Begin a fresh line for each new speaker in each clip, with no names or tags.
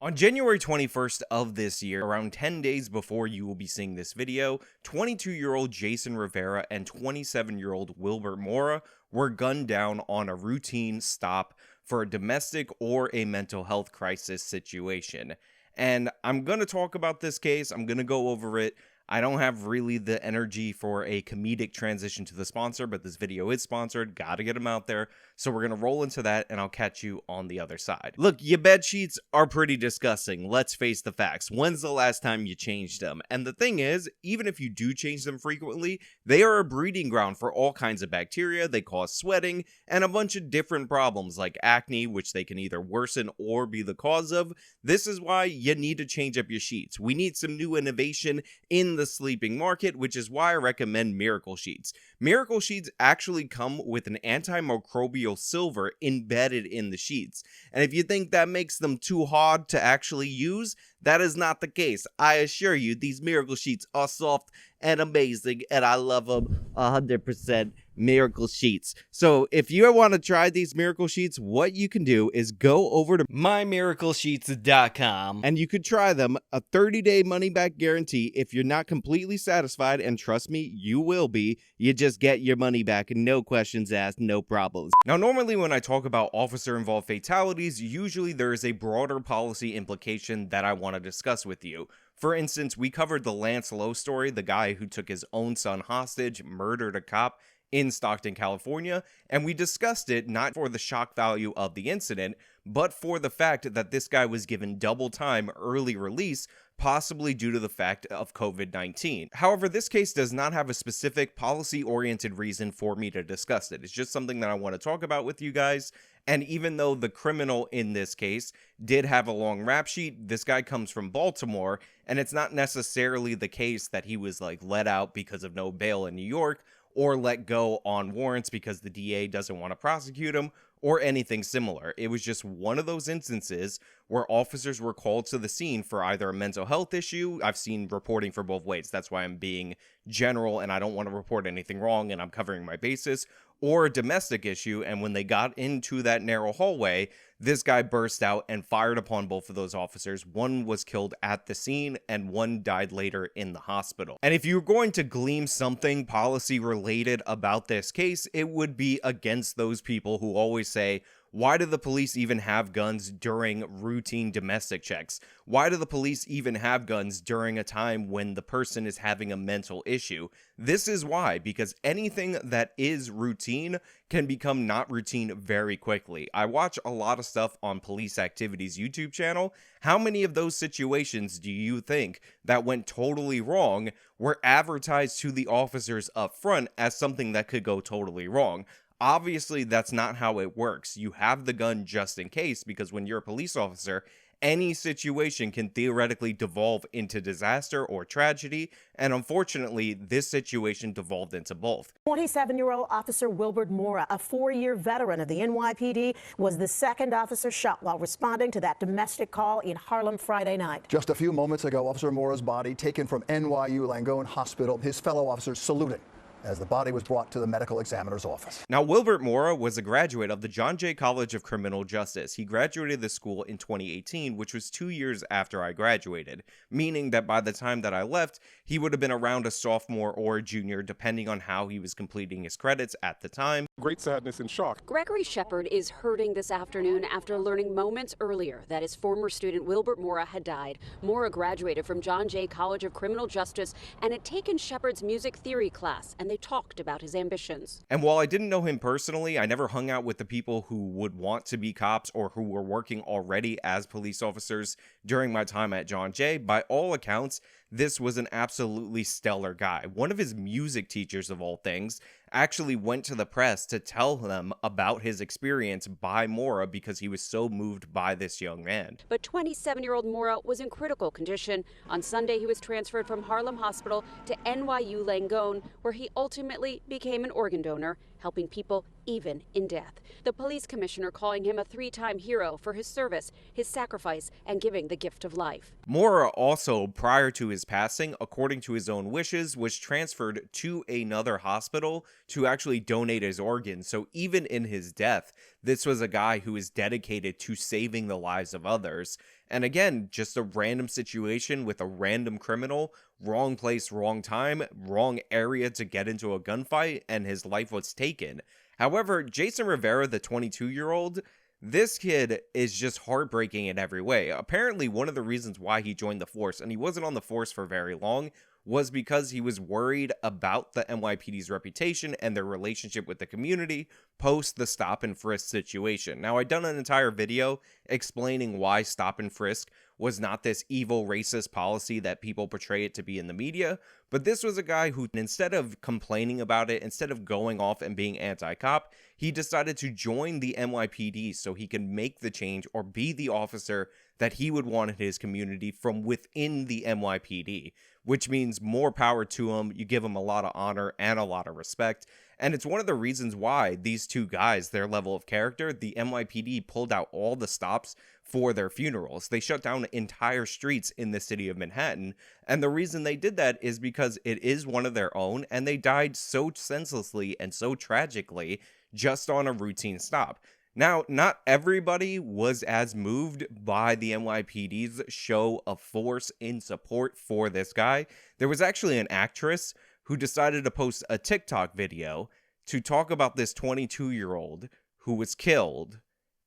On January 21st of this year, around 10 days before you will be seeing this video, 22-year-old Jason Rivera and 27-year-old Wilbert Mora were gunned down on a routine stop for a domestic or a mental health crisis situation. And I'm going to talk about this case. I'm going to go over it. I don't have really the energy for a comedic transition to the sponsor, but this video is sponsored. Gotta get them out there. So we're going to roll into that, and I'll catch you on the other side. Look, your bed sheets are pretty disgusting. Let's face the facts. When's the last time you changed them? And the thing is, even if you do change them frequently, they are a breeding ground for all kinds of bacteria. They cause sweating and a bunch of different problems like acne, which they can either worsen or be the cause of. This is why you need to change up your sheets. We need some new innovation in the sleeping market, which is why I recommend Miracle Sheets. Miracle Sheets actually come with an antimicrobial silver embedded in the sheets. And if you think that makes them too hard to actually use, that is not the case. I assure you, these Miracle Sheets are soft and amazing, and I love them 100%. Miracle Sheets. So if you want to try these Miracle Sheets, what you can do is go over to mymiraclesheets.com and you could try them. A 30-day money-back guarantee if you're not completely satisfied, and trust me, you will be. You just get your money back and no questions asked, no problems. Now, normally when I talk about officer-involved fatalities, usually there is a broader policy implication that I want to discuss with you. For instance, we covered the Lance Lowe story, the guy who took his own son hostage, murdered a cop in Stockton, California, and we discussed it not for the shock value of the incident, but for the fact that this guy was given double time early release, possibly due to the fact of COVID-19. However, this case does not have a specific policy-oriented reason for me to discuss it. It's just something that I want to talk about with you guys. And even though the criminal in this case did have a long rap sheet, this guy comes from Baltimore, and it's not necessarily the case that he was let out because of no bail in New York, or let go on warrants because the DA doesn't want to prosecute him, or anything similar. It was just one of those instances where officers were called to the scene for either a mental health issue. I've seen reporting for both ways. That's why I'm being general and I don't want to report anything wrong and I'm covering my bases. Or a domestic issue, and when they got into that narrow hallway, this guy burst out and fired upon both of those officers. One was killed at the scene, and one died later in the hospital. And if you're going to glean something policy-related about this case, it would be against those people who always say, why do the police even have guns during routine domestic checks? Why do the police even have guns during a time when the person is having a mental issue? This is why, because anything that is routine can become not routine very quickly. I watch a lot of stuff on Police Activity's YouTube channel. How many of those situations do you think that went totally wrong were advertised to the officers up front as something that could go totally wrong? Obviously, that's not how it works. You have the gun just in case, because when you're a police officer, any situation can theoretically devolve into disaster or tragedy, and unfortunately, this situation devolved into both.
27-year-old Officer Wilbert Mora, a 4-year veteran of the NYPD, was the second officer shot while responding to that domestic call in Harlem Friday night.
Just a few moments ago, Officer Mora's body taken from NYU Langone Hospital, his fellow officers saluting as the body was brought to the medical examiner's office.
Now, Wilbert Mora was a graduate of the John Jay College of Criminal Justice. He graduated the school in 2018, which was 2 years after I graduated, meaning that by the time that I left, he would have been around a sophomore or a junior, depending on how he was completing his credits at the time.
Great sadness and shock.
Gregory Shepard is hurting this afternoon after learning moments earlier that his former student Wilbert Mora had died. Mora graduated from John Jay College of Criminal Justice and had taken Shepard's music theory class, and they talked about his ambitions.
And while I didn't know him personally, I never hung out with the people who would want to be cops or who were working already as police officers during my time at John Jay. By all accounts, this was an absolutely stellar guy. One of his music teachers, of all things, actually went to the press to tell them about his experience by Mora because he was so moved by this young man.
But 27-year-old Mora was in critical condition. On Sunday, he was transferred from Harlem Hospital to NYU Langone, where he ultimately became an organ donor, helping people even in death. The police commissioner calling him a 3-time hero for his service, his sacrifice, and giving the gift of life.
Mora also, prior to his passing, according to his own wishes, was transferred to another hospital to actually donate his organs. So even in his death, this was a guy who is dedicated to saving the lives of others. And again, just a random situation with a random criminal, wrong place, wrong time, wrong area to get into a gunfight, and his life was taken. However, Jason Rivera, the 22-year-old, this kid is just heartbreaking in every way. Apparently, one of the reasons why he joined the force, and he wasn't on the force for very long, was because he was worried about the NYPD's reputation and their relationship with the community post the stop and frisk situation. Now, I've done an entire video explaining why stop and frisk was not this evil racist policy that people portray it to be in the media, but this was a guy who, instead of complaining about it, instead of going off and being anti-cop, he decided to join the NYPD so he can make the change or be the officer that he would want in his community from within the NYPD, which means more power to him. You give him a lot of honor and a lot of respect. And it's one of the reasons why these two guys, their level of character, the NYPD pulled out all the stops for their funerals. They shut down entire streets in the city of Manhattan. And the reason they did that is because it is one of their own, and they died so senselessly and so tragically just on a routine stop. Now, not everybody was as moved by the NYPD's show of force in support for this guy. There was actually an actress who decided to post a TikTok video to talk about this 22-year-old who was killed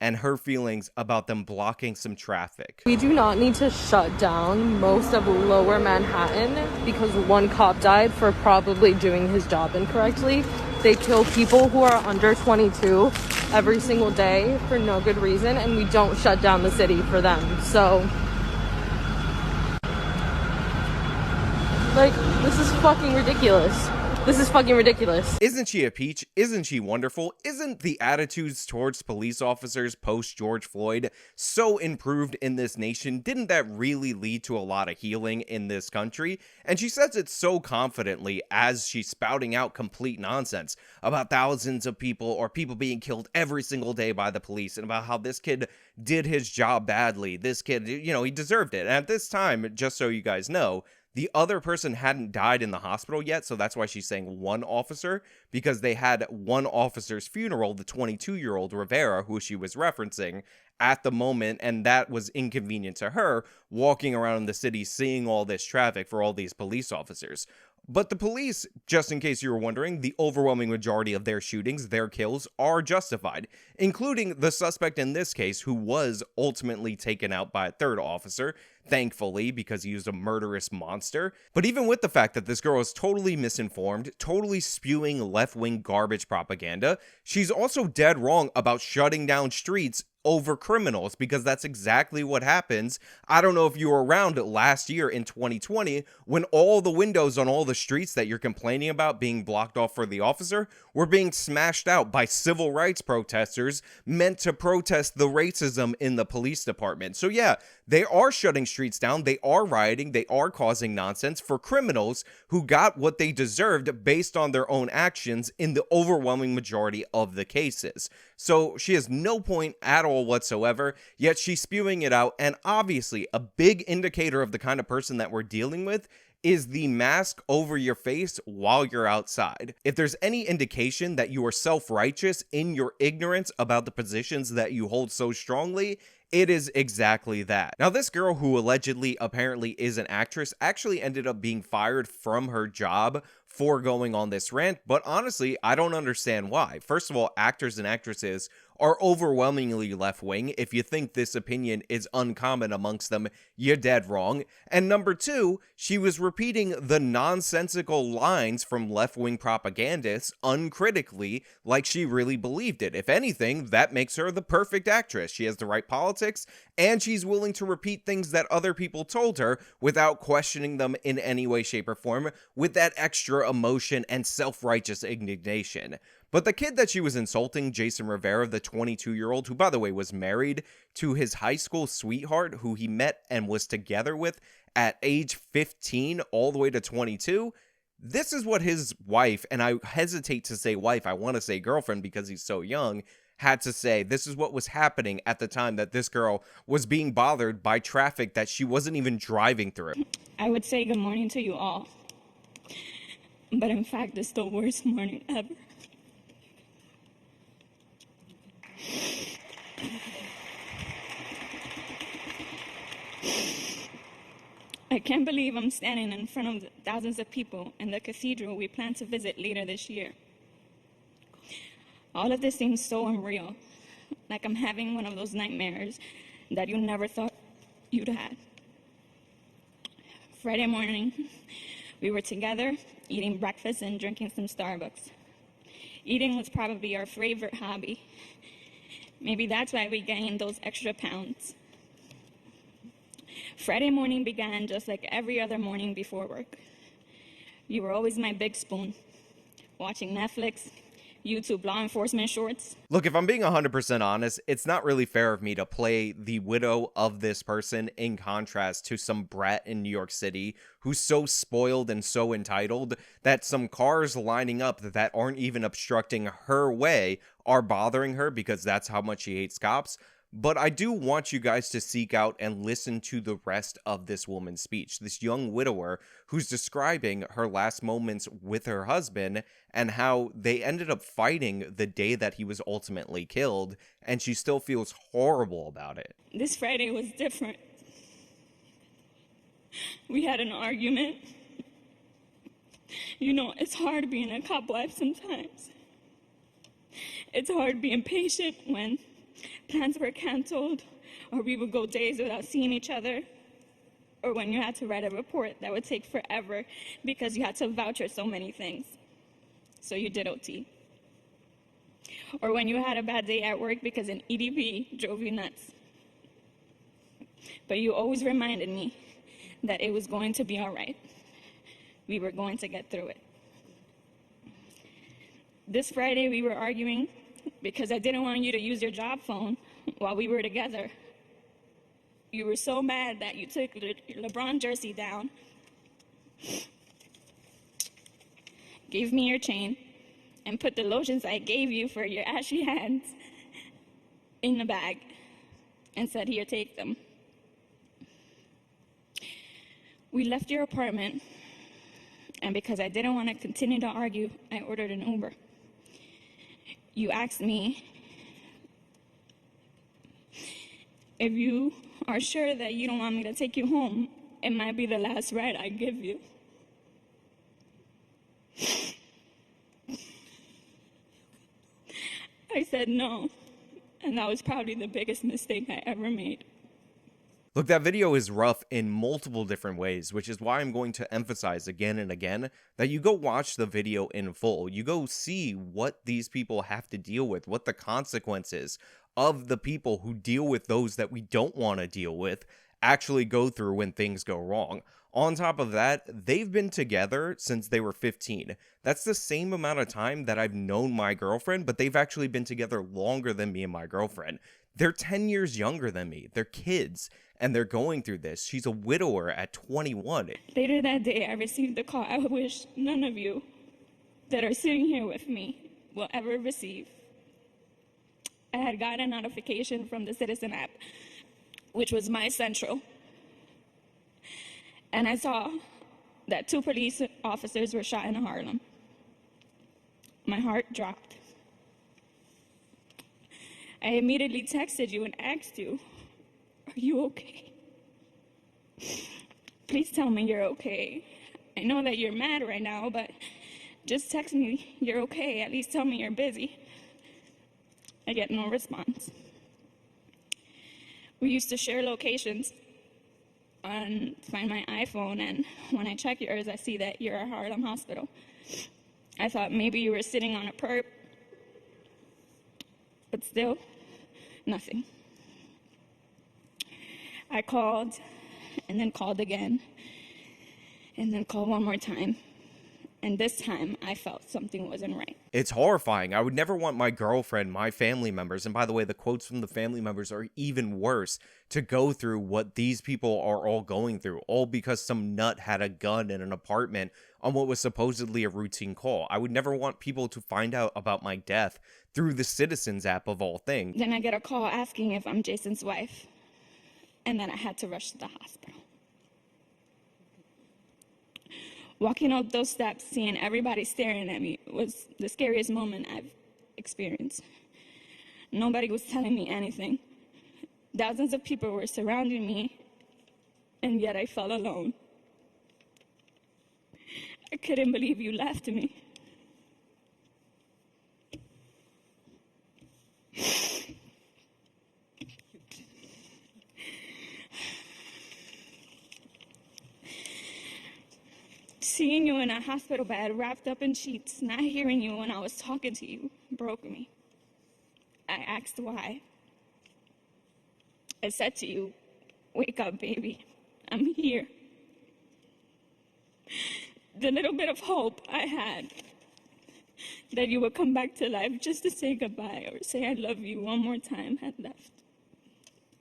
and her feelings about them blocking some traffic.
We do not need to shut down most of lower Manhattan because one cop died for probably doing his job incorrectly. They kill people who are under 22 every single day for no good reason, and we don't shut down the city for them. So, like, this is fucking ridiculous. This is fucking ridiculous.
Isn't she a peach? Isn't she wonderful? Isn't the attitudes towards police officers post George Floyd so improved in this nation? Didn't that really lead to a lot of healing in this country? And she says it so confidently as she's spouting out complete nonsense about thousands of people or people being killed every single day by the police, and about how this kid did his job badly. This kid, you know, he deserved it. And at this time, just so you guys know, the other person hadn't died in the hospital yet, so that's why she's saying one officer, because they had one officer's funeral, the 22-year-old Rivera, who she was referencing, at the moment, and that was inconvenient to her, walking around the city seeing all this traffic for all these police officers. But the police, just in case you were wondering, the overwhelming majority of their shootings, their kills, are justified, including the suspect in this case, who was ultimately taken out by a third officer, thankfully, because he was a murderous monster. But even with the fact that this girl is totally misinformed, totally spewing left-wing garbage propaganda, she's also dead wrong about shutting down streets over criminals, because that's exactly what happens. I don't know if you were around last year in 2020 when all the windows on all the streets that you're complaining about being blocked off for the officer were being smashed out by civil rights protesters meant to protest the racism in the police department. So yeah, they are shutting streets down, they are rioting, they are causing nonsense for criminals who got what they deserved based on their own actions in the overwhelming majority of the cases. So she has no point at all whatsoever, yet she's spewing it out, and obviously a big indicator of the kind of person that we're dealing with is the mask over your face while you're outside. If there's any indication that you are self-righteous in your ignorance about the positions that you hold so strongly, it is exactly that. Now, this girl who allegedly apparently is an actress actually ended up being fired from her job for going on this rant, but honestly, I don't understand why. First of all, actors and actresses are overwhelmingly left-wing. If you think this opinion is uncommon amongst them, you're dead wrong. And number two, she was repeating the nonsensical lines from left-wing propagandists uncritically, like she really believed it. If anything, that makes her the perfect actress. She has the right politics, and she's willing to repeat things that other people told her without questioning them in any way, shape, or form, with that extra emotion and self-righteous indignation. But the kid that she was insulting, Jason Rivera, the 22-year-old, who, by the way, was married to his high school sweetheart, who he met and was together with at age 15 all the way to 22, this is what his wife, and I hesitate to say wife, I want to say girlfriend because he's so young, had to say. This is what was happening at the time that this girl was being bothered by traffic that she wasn't even driving through.
I would say good morning to you all, but in fact, it's the worst morning ever. I can't believe I'm standing in front of thousands of people in the cathedral we plan to visit later this year. All of this seems so unreal, like I'm having one of those nightmares that you never thought you'd had. Friday morning, we were together, eating breakfast and drinking some Starbucks. Eating was probably our favorite hobby. Maybe that's why we gained those extra pounds. Friday morning began just like every other morning before work. You were always my big spoon, watching Netflix, YouTube law enforcement shorts.
Look, if I'm being 100% honest, it's not really fair of me to play the widow of this person in contrast to some brat in New York City who's so spoiled and so entitled that some cars lining up that aren't even obstructing her way are bothering her because that's how much she hates cops. But I do want you guys to seek out and listen to the rest of this woman's speech, this young widower who's describing her last moments with her husband and how they ended up fighting the day that he was ultimately killed, and she still feels horrible about it.
This Friday was different. We had an argument. You know, it's hard being a cop wife sometimes. It's hard being patient when plans were canceled, or we would go days without seeing each other, or when you had to write a report that would take forever because you had to vouch for so many things. So you did OT. Or when you had a bad day at work because an EDP drove you nuts. But you always reminded me that it was going to be all right. We were going to get through it. This Friday we were arguing because I didn't want you to use your job phone while we were together. You were so mad that you took your LeBron jersey down, gave me your chain, and put the lotions I gave you for your ashy hands in the bag and said, "Here, take them." We left your apartment, and because I didn't want to continue to argue, I ordered an Uber. You asked me if you are sure that you don't want me to take you home, it might be the last ride I give you. I said no, and that was probably the biggest mistake I ever made.
Look, that video is rough in multiple different ways, which is why I'm going to emphasize again and again that you go watch the video in full. You go see what these people have to deal with, what the consequences of the people who deal with those that we don't want to deal with actually go through when things go wrong. On top of that, they've been together since they were 15. That's the same amount of time that I've known my girlfriend, but they've actually been together longer than me and my girlfriend. They're 10 years younger than me. They're kids, and they're going through this. She's a widower at 21.
Later that day, I received a call I wish none of you that are sitting here with me will ever receive. I had got a notification from the Citizen app, which was my central. And I saw that 2 police officers were shot in Harlem. My heart dropped. I immediately texted you and asked you, "Are you okay? Please tell me you're okay. I know that you're mad right now, but just text me you're okay. At least tell me you're busy." I get no response. We used to share locations on Find My iPhone, and when I check yours, I see that you're at Harlem Hospital. I thought maybe you were sitting on a perp, but still, nothing. I called, and then called again, and then called one more time. And this time, I felt something wasn't right.
It's horrifying. I would never want my girlfriend, my family members, and by the way, the quotes from the family members are even worse, to go through what these people are all going through, all because some nut had a gun in an apartment on what was supposedly a routine call. I would never want people to find out about my death through the Citizens app of all things.
Then I get a call asking if I'm Jason's wife, and then I had to rush to the hospital. Walking up those steps, seeing everybody staring at me was the scariest moment I've experienced. Nobody was telling me anything. Thousands of people were surrounding me, and yet I felt alone. I couldn't believe you left me. Seeing you in a hospital bed, wrapped up in sheets, not hearing you when I was talking to you, broke me. I asked why. I said to you, "Wake up, baby. I'm here." The little bit of hope I had that you would come back to life just to say goodbye or say I love you one more time had left.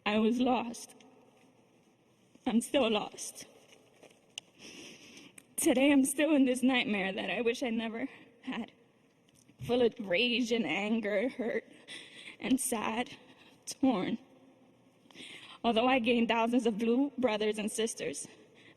I was lost. I'm still lost. Today I'm still in this nightmare that I wish I never had, full of rage and anger, hurt and sad, torn. Although I gained thousands of blue brothers and sisters,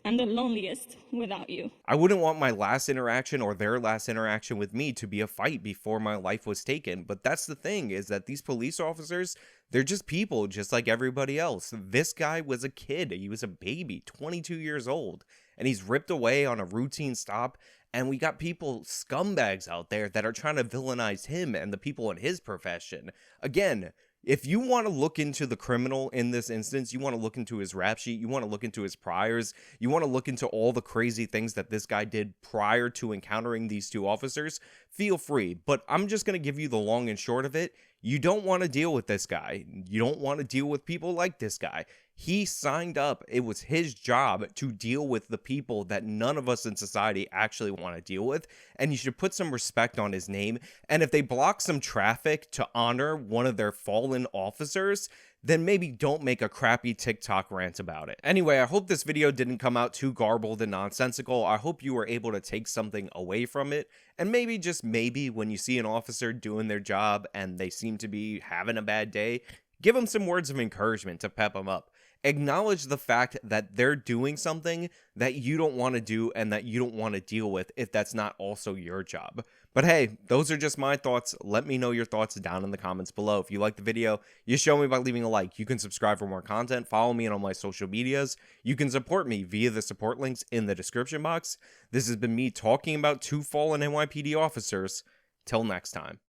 I'm the loneliest without you.
I wouldn't want my last interaction or their last interaction with me to be a fight before my life was taken. But that's the thing, is that these police officers, they're just people just like everybody else. This guy was a kid. He was a baby, 22 years old, and he's ripped away on a routine stop. And we got people, scumbags out there that are trying to villainize him and the people in his profession. Again, if you want to look into the criminal in this instance, you want to look into his rap sheet, you want to look into his priors, you want to look into all the crazy things that this guy did prior to encountering these two officers, feel free. But I'm just going to give you the long and short of it. You don't want to deal with this guy. You don't want to deal with people like this guy. He signed up. It was his job to deal with the people that none of us in society actually want to deal with. And you should put some respect on his name. And if they block some traffic to honor one of their fallen officers, then maybe don't make a crappy TikTok rant about it. Anyway, I hope this video didn't come out too garbled and nonsensical. I hope you were able to take something away from it. And maybe, just maybe, when you see an officer doing their job and they seem to be having a bad day, give them some words of encouragement to pep them up. Acknowledge the fact that they're doing something that you don't want to do and that you don't want to deal with if that's not also your job. But hey, those are just my thoughts. Let me know your thoughts down in the comments below. If you like the video, you show me by leaving a like. You can subscribe for more content. Follow me on all my social medias. You can support me via the support links in the description box. This has been me talking about two fallen NYPD officers. Till next time.